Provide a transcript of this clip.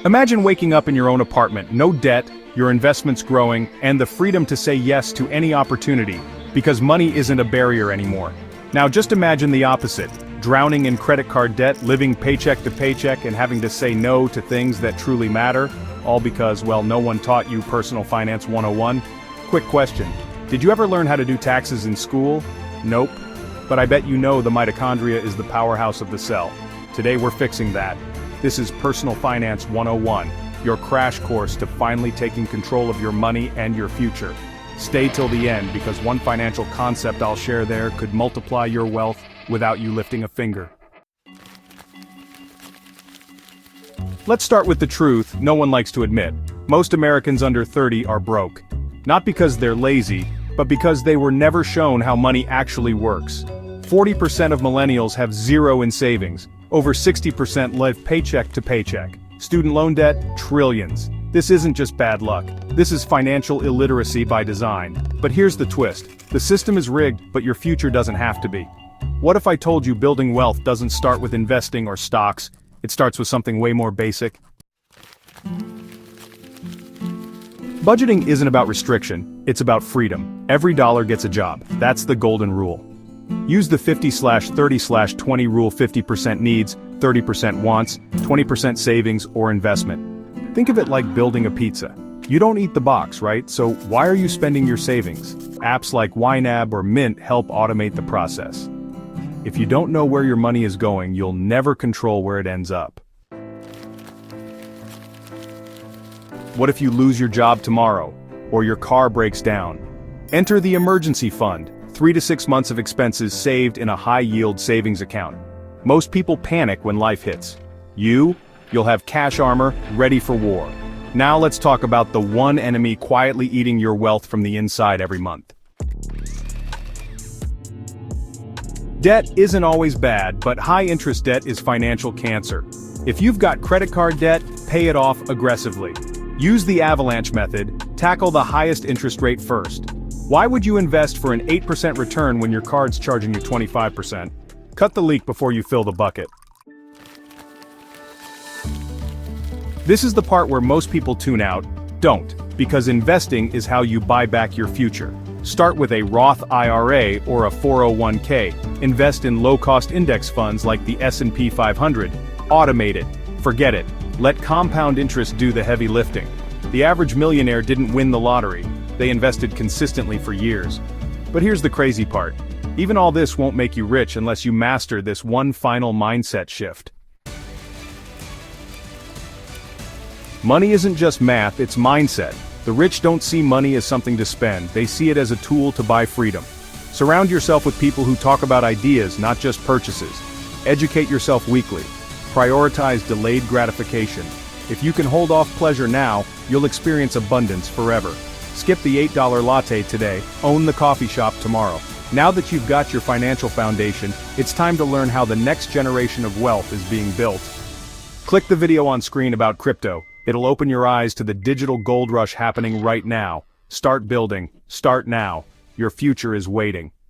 Imagine waking up in your own apartment, no debt, your investments growing, and the freedom to say yes to any opportunity, because money isn't a barrier anymore. Now just imagine the opposite, drowning in credit card debt, living paycheck to paycheck, and having to say no to things that truly matter, all because, well, no one taught you Personal Finance 101. Quick question, did you ever learn how to do taxes in school? Nope. But I bet you know the mitochondria is the powerhouse of the cell. Today we're fixing that. This is Personal Finance 101, your crash course to finally taking control of your money and your future. Stay till the end because one financial concept I'll share there could multiply your wealth without you lifting a finger. Let's start with the truth no one likes to admit. Most Americans under 30 are broke. Not because they're lazy, but because they were never shown how money actually works. 40% of millennials have zero in savings. Over 60% live paycheck to paycheck. Student loan debt, trillions. This isn't just bad luck. This is financial illiteracy by design. But here's the twist. The system is rigged, but your future doesn't have to be. What if I told you building wealth doesn't start with investing or stocks? It starts with something way more basic. Budgeting isn't about restriction, it's about freedom. Every dollar gets a job. That's the golden rule. Use the 50/30/20 rule. 50% needs, 30% wants, 20% savings or investment. Think of it like building a pizza. You don't eat the box, right? So why are you spending your savings? Apps like YNAB or Mint help automate the process. If you don't know where your money is going, you'll never control where it ends up. What if you lose your job tomorrow, or your car breaks down? Enter the emergency fund, 3 to 6 months of expenses saved in a high-yield savings account. Most people panic when life hits. You'll have cash armor ready for war. Now let's talk about the one enemy quietly eating your wealth from the inside every month. Debt isn't always bad, but high-interest debt is financial cancer. If you've got credit card debt, pay it off aggressively. Use the avalanche method, tackle the highest interest rate first. Why would you invest for an 8% return when your card's charging you 25%? Cut the leak before you fill the bucket. This is the part where most people tune out. Don't, because investing is how you buy back your future. Start with a Roth IRA or a 401k. Invest in low-cost index funds like the S&P 500. Automate it. Forget it. Let compound interest do the heavy lifting. The average millionaire didn't win the lottery. They invested consistently for years. But here's the crazy part. Even all this won't make you rich unless you master this one final mindset shift. Money isn't just math, it's mindset. The rich don't see money as something to spend, they see it as a tool to buy freedom. Surround yourself with people who talk about ideas, not just purchases. Educate yourself weekly. Prioritize delayed gratification. If you can hold off pleasure now, you'll experience abundance forever. Skip the $8 latte today, own the coffee shop tomorrow. Now that you've got your financial foundation, it's time to learn how the next generation of wealth is being built. Click the video on screen about crypto. It'll open your eyes to the digital gold rush happening right now. Start building. Start now. Your future is waiting.